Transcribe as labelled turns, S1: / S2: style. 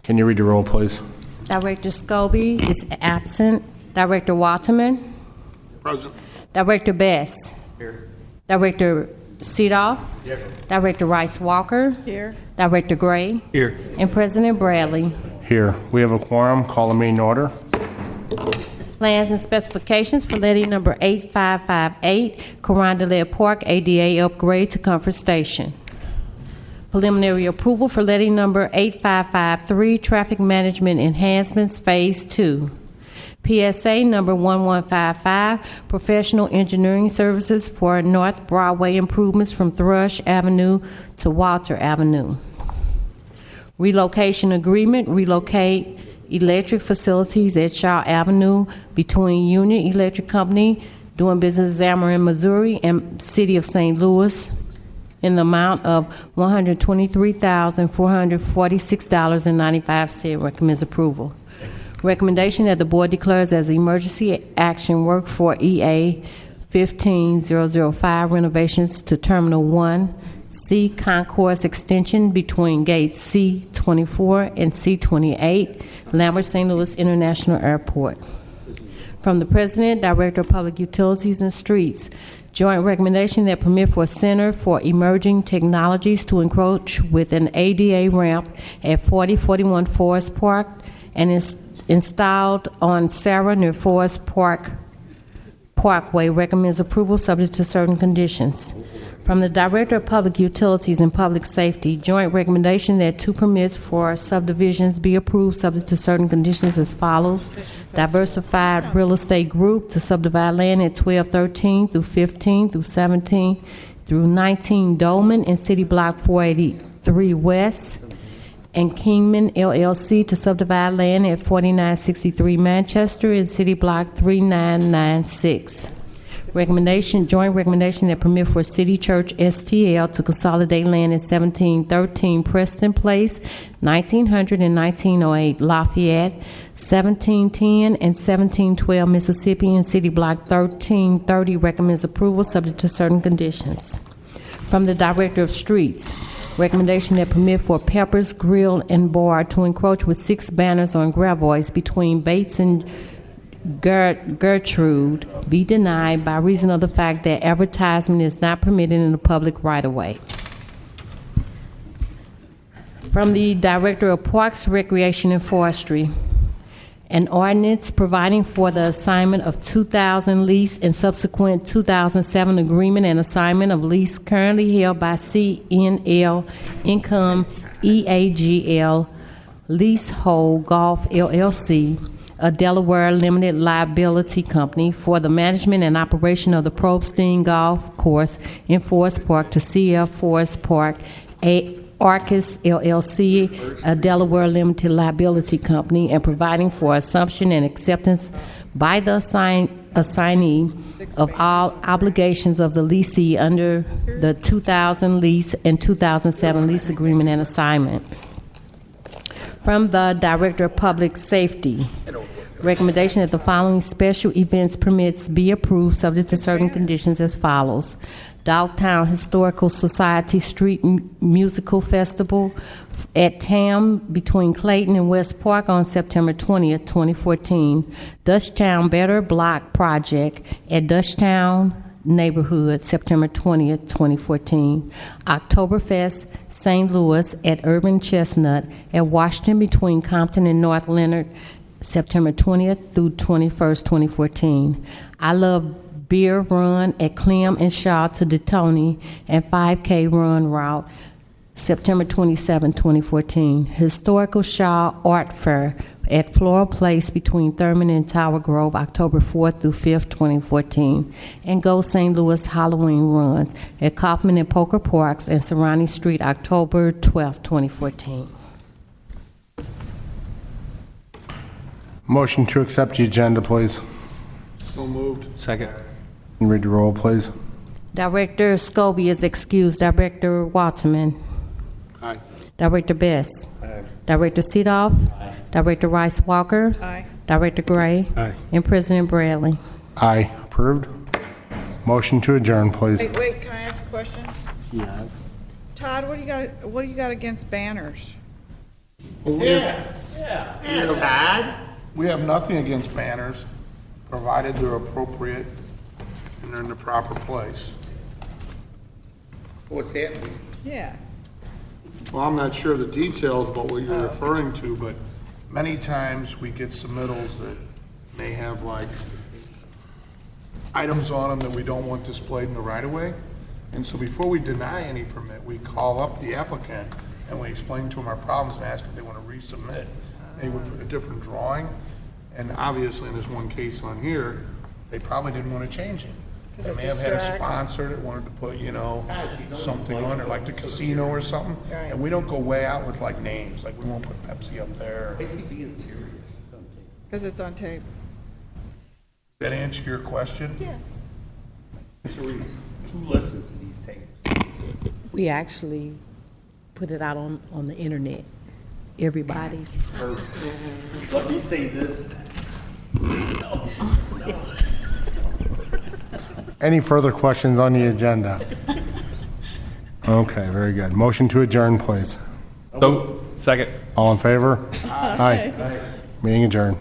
S1: Can you read the roll, please?
S2: Director Scobie is absent. Director Waterman.
S3: Present.
S2: Director Best. Here. Director Seedoff. Here. Director Rice Walker.
S4: Here.
S2: Director Gray.
S3: Here.
S2: And President Bradley.
S1: Here. We have a quorum. Call the meeting order.
S2: Plans and specifications for levy number 8558, Carondelet Park ADA upgrade to Comfort Station. Preliminary approval for levy number 8553, traffic management enhancements phase 2. PSA number 1155, professional engineering services for North Broadway improvements from Thrush Avenue to Walter Avenue. Relocation agreement, relocate electric facilities at Shaw Avenue between Union Electric Company doing business in Amarin, Missouri and City of St. Louis in the amount of $123,446.95. Recommends approval. Recommendation that the board declares as emergency action work for EA 15005 renovations to Terminal 1 C Concourse extension between gates C24 and C28, Lambert St. Louis International Airport. From the President, Director of Public Utilities and Streets, joint recommendation that permit for Center for Emerging Technologies to encroach with an ADA ramp at 4041 Forest Park and is installed on Sarah near Forest Parkway. Recommends approval subject to certain conditions. From the Director of Public Utilities and Public Safety, joint recommendation that 2 permits for subdivisions be approved subject to certain conditions as follows. Diversified Real Estate Group to subdivide land at 1213 through 15 through 17 through 19 Dolman in City Block 483 West, and Kingman LLC to subdivide land at 4963 Manchester in City Block 3996. Joint recommendation that permit for City Church STL to consolidate land at 1713 Preston Place, 1900 and 1908 Lafayette, 1710 and 1712 Mississippi, and City Block 1330. Recommends approval subject to certain conditions. From the Director of Streets, recommendation that permit for Pepper's Grill and Bar to encroach with 6 banners on Gravois between Bates and Gertrude be denied by reason of the fact that advertisement is not permitted in the public right-of-way. From the Director of Parks, Recreation, and Forestry, an ordinance providing for the assignment of 2000 lease and subsequent 2007 agreement and assignment of lease currently held by CNL Income EAGL Leasehold Golf LLC, a Delaware limited liability company, for the management and operation of the Probstein Golf Course in Forest Park to CF Forest Park, Arcus LLC, a Delaware limited liability company, and providing for assumption and acceptance by the assignee of all obligations of the leasee under the 2000 lease and 2007 lease agreement and assignment. From the Director of Public Safety, recommendation that the following special events permits be approved subject to certain conditions as follows. Dogtown Historical Society Street Musical Festival at TAM between Clayton and West Park on September 20th, 2014. Dutchtown Better Block Project at Dutchtown Neighborhood, September 20th, 2014. Oktoberfest St. Louis at Urban Chestnut at Washington between Compton and North Leonard, September 20th through 21st, 2014. I Love Beer Run at Clem and Shaw to Detoni and 5K Run Route, September 27, 2014. Historical Shaw Art Fair at Floral Place between Thurman and Tower Grove, October 4th through 5th, 2014. And Go St. Louis Halloween Runs at Kaufman and Poker Parks and Serrani Street, October 12th, 2014.
S1: Motion to accept the agenda, please.
S3: So moved. Second.
S1: Can you read the roll, please?
S2: Director Scobie is excused. Director Waterman.
S3: Aye.
S2: Director Best.
S3: Aye.
S2: Director Seedoff. Aye. Director Rice Walker.
S4: Aye.
S2: Director Gray.
S3: Aye.
S2: And President Bradley.
S1: Aye. Approved. Motion to adjourn, please.
S4: Wait, can I ask a question?
S1: Yes.
S4: Todd, what do you got against banners?
S3: Yeah. We have nothing against banners, provided they're appropriate and they're in the proper place.
S4: What's happening?
S5: Yeah.
S3: Well, I'm not sure the details about what you're referring to, but many times we get submittals that may have like items on them that we don't want displayed in the right-of-way. And so before we deny any permit, we call up the applicant and we explain to them our problems and ask if they want to resubmit, maybe with a different drawing. And obviously, in this one case on here, they probably didn't want to change it. They may have had a sponsor that wanted to put, something on it, like the casino or something.
S5: Right.
S3: And we don't go way out with like names, like we won't put Pepsi up there.
S4: Is he being serious?
S5: Because it's on tape.
S3: That answer your question?
S5: Yeah.
S4: Mr. Reese, who listens to these tapes?
S2: We actually put it out on the internet. Everybody.
S4: Let me say this.
S1: Any further questions on the agenda? Okay, very good. Motion to adjourn, please.
S6: So, second.
S1: All in favor? Aye. Meeting adjourned.